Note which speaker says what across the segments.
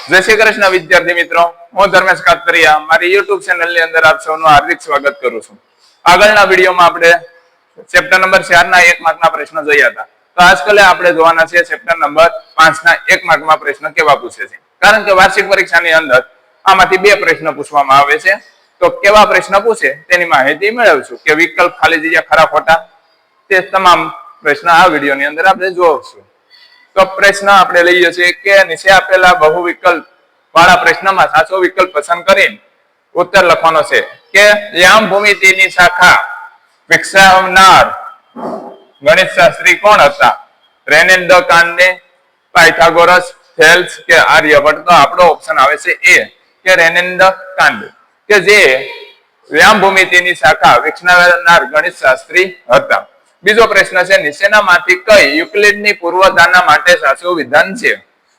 Speaker 1: જય શ્રી કૃષ્ણ વિદ્યાર્થી મિત્રો, હું ધર્મેશ કાતરિયા મારી યુટ્યુબ ચેનલ ની અંદર આપ સૌનું હાર્દિક સ્વાગત કરું છું. આગળના વિડીયોમાં આપણે ચેપ્ટર નંબર 4 ના 1 માર્કના પ્રશ્નો જોયા હતા. તો આજકાલે આપણે જોવાના છે ચેપ્ટર નંબર 5 ના 1 માર્કમાં પ્રશ્ન કેવા પૂછે છે. કારણ કે વાર્ષિક પરીક્ષાની અંદર આમાંથી 2 પ્રશ્ન પૂછવામાં આવે છે. તો કેવા પ્રશ્ન પૂછે તેની માહિતી મેળવશું કે વિકલ્પ ખાલી જગ્યા ખરા ખોટા તે તમામ પ્રશ્ન આ વિડીયોની અંદર આપણે જોઈશું. તો પ્રશ્ન આપણે લઈએ છીએ કે નીચે આપેલા બહુ વિકલ્પ વાળા પ્રશ્નમાં સાચો વિકલ્પ પસંદ કરીને ઉત્તર લખવાનો છે કે યામ ભૂમિતિની શાખા વિકસાવનાર ગણિત શાસ્ત્રી કોણ હતા? રેને દ કાન્ડે, પાયથાગોરસ, થેલ્સ કે આર્યભટ્ટ? તો આપણો ઓપ્શન આવે છે એ કે રેને દ કાન્ડે, કે જે વ્યામ ભૂમિતિની શાખા વિકસાવનાર ગણિત શાસ્ત્રી હતા. બીજો પ્રશ્ન છે નીચેનામાંથી કઈ યુક્લિડની પૂર્વધારણા માટે સાચું વિધાન છે?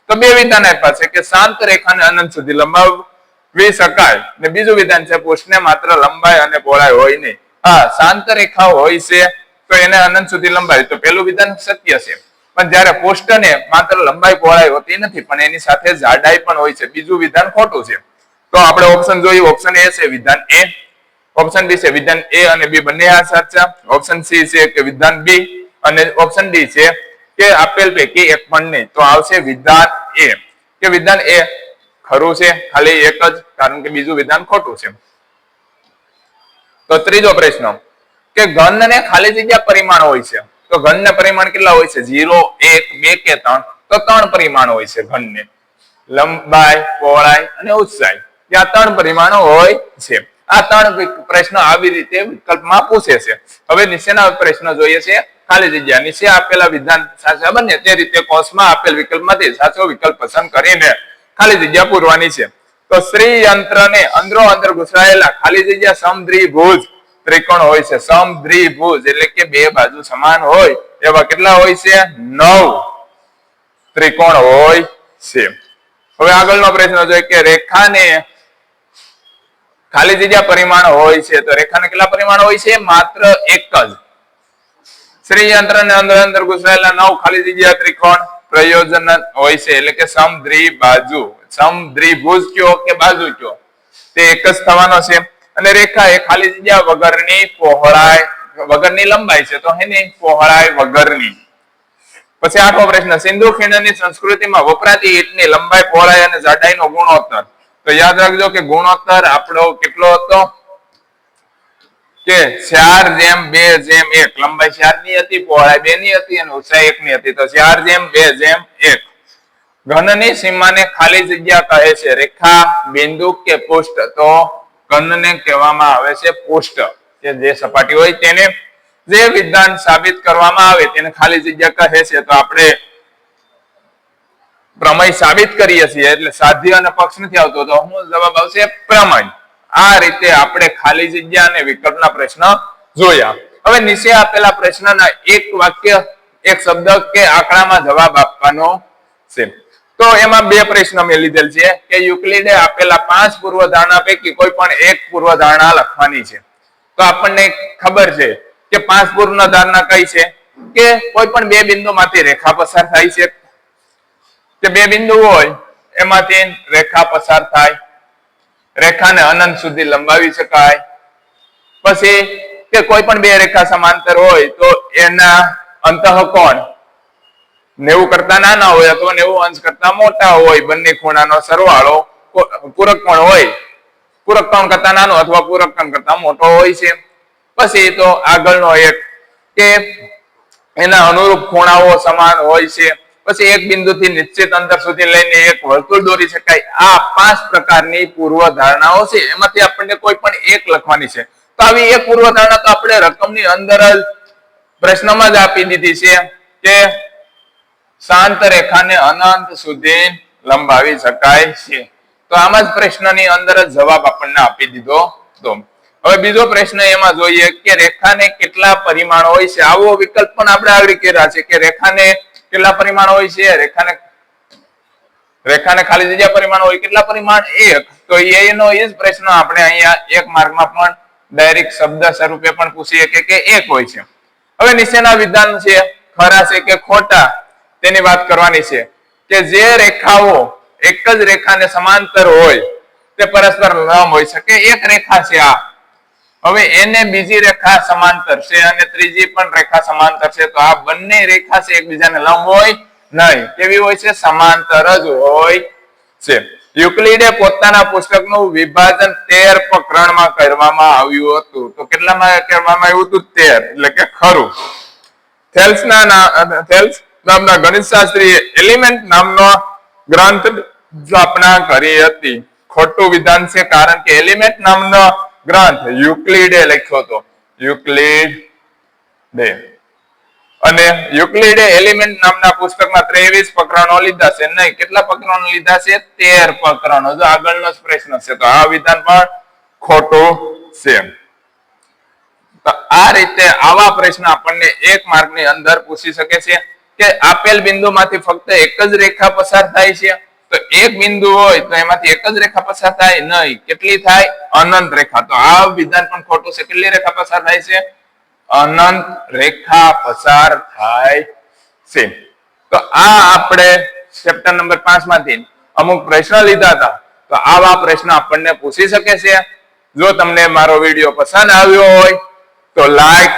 Speaker 1: તો 2 વિધાન આપ્યા છે કે શાંત રેખાને અનંત સુધી લંબાવી શકાય, ને બીજું વિધાન છે પૃષ્ઠને માત્ર લંબાઈ અને પહોળાઈ હોય નહીં. હા, શાંત રેખા હોય છે તો એને અનંત સુધી લંબાવી, તો પેલું વિધાન સત્ય છે. પણ જ્યારે પૃષ્ઠને માત્ર લંબાઈ પહોળાઈ હોતી નથી પણ એની સાથે જાડાઈ પણ હોય છે, બીજું વિધાન ખોટું છે. તો આપણે ઓપ્શન જોઈએ. ઓપ્શન એ છે વિધાન એ, ઓપ્શન બી છે વિધાન એ અને બી બંને આ સાચા, ઓપ્શન સી છે કે વિધાન બી, અને ઓપ્શન ડી છે કે આપેલ પૈકી એક પણ નહીં. તો આવશે વિધાન એ, કે વિધાન એ ખરું છે, ખાલી એક જ, કારણ કે બીજું વિધાન ખોટું છે. તો ત્રીજો પ્રશ્ન કે ઘનને ખાલી જગ્યા પરિમાણ હોય છે. તો ઘનને પરિમાણ કેટલા હોય છે? 0, 1, 2 કે 3? તો 3 પરિમાણ હોય છે ઘનને, લંબાઈ, પહોળાઈ અને ઊંચાઈ. ત્યાં 3 પરિમાણો હોય છે. આ 3 પ્રશ્નો આવી રીતે વિકલ્પમાં પૂછે છે. હવે નીચેના પ્રશ્નો જોઈએ છે ખાલી જગ્યા. નીચે આપેલા વિધાન સાચા બને તે રીતે કોષમાં આપેલ વિકલ્પમાંથી સાચો વિકલ્પ પસંદ કરીને ખાલી જગ્યા પૂરવાની છે. તો શ્રી યંત્રને અંદરો અંદર ઘૂસરાયેલા ખાલી જગ્યા સમદ્વિભુજ ત્રિકોણ હોય છે. સમદ્વિભુજ એટલે કે 2 બાજુ સમાન હોય એવા કેટલા હોય છે? 9 ત્રિકોણ હોય છે. હવે આગળનો પ્રશ્ન જોઈએ કે રેખાને ખાલી જગ્યા પરિમાણ હોય છે. તો રેખાને કેટલા પરિમાણ હોય છે? માત્ર એક જ. શ્રી યંત્રને અંદર અંદર ઘૂસરાયેલા 9 ખાલી જગ્યા ત્રિકોણ પ્રયોજન હોય છે, એટલે કે સમદ્વિબાજુ. સમદ્વિભુજ કયો કે બાજુ કયો, તે એક જ થવાનો છે. અને રેખા એ ખાલી જગ્યા વગરની પહોળાઈ વગરની લંબાઈ છે, તો એની પહોળાઈ વગરની. પછી 8મો પ્રશ્ન સિંધુ ખીણની સંસ્કૃતિમાં વપરાતી ઈંટની લંબાઈ, પહોળાઈ અને જાડાઈનો ગુણોત્તર. તો યાદ રાખજો કે ગુણોત્તર આપણો કેટલો હતો કે 4:2:1. લંબાઈ 4 ની હતી, પહોળાઈ 2 ની હતી અને ઊંચાઈ 1 ની હતી. તો 4:2:1. ઘનની સીમાને ખાલી જગ્યા કહે છે, રેખા, બિંદુ કે પૃષ્ઠ? તો ઘનને કહેવામાં આવે છે પૃષ્ઠ, કે જે સપાટી હોય તેને જે વિધાન સાબિત કરવામાં આવે તેને ખાલી જગ્યા કહે છે. તો આપણે પ્રમેય સાબિત કરીએ છીએ એટલે સાધ્ય અને પક્ષ નથી આવતો, તો શું જવાબ આવશે? પ્રમેય. આ રીતે આપણે ખાલી જગ્યા અને વિકલ્પના પ્રશ્ન જોયા. હવે નીચે આપેલા પ્રશ્નના એક વાક્ય, એક શબ્દ કે આંકડામાં જવાબ આપવાનો છે. તો એમાં 2 પ્રશ્ન મેં લીધેલ છે કે યુક્લિડે આપેલા 5 પૂર્વધારણા પૈકી કોઈ પણ એક પૂર્વધારણા લખવાની છે. તો આપણને ખબર છે કે 5 પૂર્વધારણા કઈ છે કે કોઈ પણ 2 બિંદુમાંથી રેખા પસાર થાય છે, કે 2 બિંદુ હોય એમાંથી રેખા પસાર થાય, રેખાને અનંત સુધી લંબાવી શકાય, પછી કે કોઈ પણ 2 રેખા સમાંતર હોય તો એના અંતઃકોણ 90 કરતા નાના હોય અથવા 90 અંશ કરતા મોટા હોય, બંને ખૂણાનો સરવાળો પૂરક કોણ હોય, પૂરક કોણ કરતા નાનો અથવા પૂરક કોણ કરતા મોટો હોય છે. પછી તો આગળનો એક કે એના અનુરૂપ ખૂણાઓ સમાન હોય છે. પછી એક બિંદુથી નિશ્ચિત અંતર સુધી લઈને એક વર્તુળ દોરી શકાય. આ 5 પ્રકારની પૂર્વધારણાઓ છે, એમાંથી આપણને કોઈ પણ એક લખવાની છે. તો આવી એક પૂર્વધારણા તો આપણે રકમની અંદર જ પ્રશ્નમાં જ આપી દીધી છે કે શાંત રેખાને અનંત સુધી લંબાવી શકાય છે. તો આમાં જ પ્રશ્નની અંદર જ જવાબ આપણને આપી દીધો હતો. હવે બીજો પ્રશ્ન એમાં જોઈએ કે રેખાને કેટલા પરિમાણો હોય છે. આવો વિકલ્પ પણ આપણે આગળ કર્યા છે કે રેખાને કેટલા પરિમાણ હોય છે? રેખાને ખાલી જગ્યા પરિમાણ હોય કેટલા પરિમાણ? 1. તો એનો એ જ પ્રશ્ન આપણે અહીંયા 1 માર્કમાં પણ ડાયરેક્ટ શબ્દ સ્વરૂપે પણ પૂછીએ કે 1 હોય છે. હવે નીચેના વિધાન છે ખરા છે કે ખોટા તેની વાત કરવાની છે કે જે રેખાઓ એક જ રેખાને સમાંતર હોય તે પરસ્પર લંબ હોઈ શકે. એક રેખા છે આ, હવે એને બીજી રેખા સમાંતર છે અને ત્રીજી પણ રેખા સમાંતર છે, તો આ બંને રેખા છે એકબીજાને લંબ હોય નહીં. કેવી હોય છે? સમાંતર જ હોય છે. યુક્લિડે પોતાના પુસ્તકનું વિભાજન 13 પ્રકરણમાં કરવામાં આવ્યું હતું. તો કેટલામાં કરવામાં આવ્યું હતું? 13. એટલે કે ખરું. થેલ્સ નામના ગણિતશાસ્ત્રીએ એલિમેન્ટ નામનો ગ્રંથ સ્થાપના કરી હતી. ખોટું વિધાન છે, કારણ કે એલિમેન્ટ નામનો ગ્રંથ યુક્લિડે લખ્યો હતો. યુક્લિડે. અને યુક્લિડે એલિમેન્ટ નામના પુસ્તકમાં 23 પ્રકરણો લીધા છે. નહીં, કેટલા પ્રકરણો લીધા છે? 13 પ્રકરણો. જો આગળનો જ પ્રશ્ન છે, તો આ વિધાન પણ ખોટું છે. તો આ રીતે આવા પ્રશ્ન આપણને 1 માર્કની અંદર પૂછી શકે છે કે આપેલ બિંદુમાંથી ફક્ત એક જ રેખા પસાર થાય છે. તો એક બિંદુ હોય તો એમાંથી એક જ રેખા પસાર થાય? નહીં. કેટલી થાય? અનંત રેખા. તો આ વિધાન પણ ખોટું છે. કેટલી રેખા પસાર થાય છે? અનંત રેખા પસાર થાય છે. તો આ આપણે ચેપ્ટર નંબર 5 માંથી અમુક પ્રશ્ન લીધા હતા. તો આવા પ્રશ્ન આપણને પૂછી શકે છે. જો તમને મારો વિડીયો પસંદ આવ્યો હોય તો લાઈક,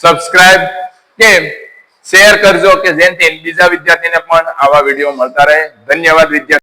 Speaker 1: સબસ્ક્રાઇબ કે શેર કરજો, કે જેથી બીજા વિદ્યાર્થીને પણ આવા વિડીયો મળતા રહે. ધન્યવાદ વિદ્યાર્થી.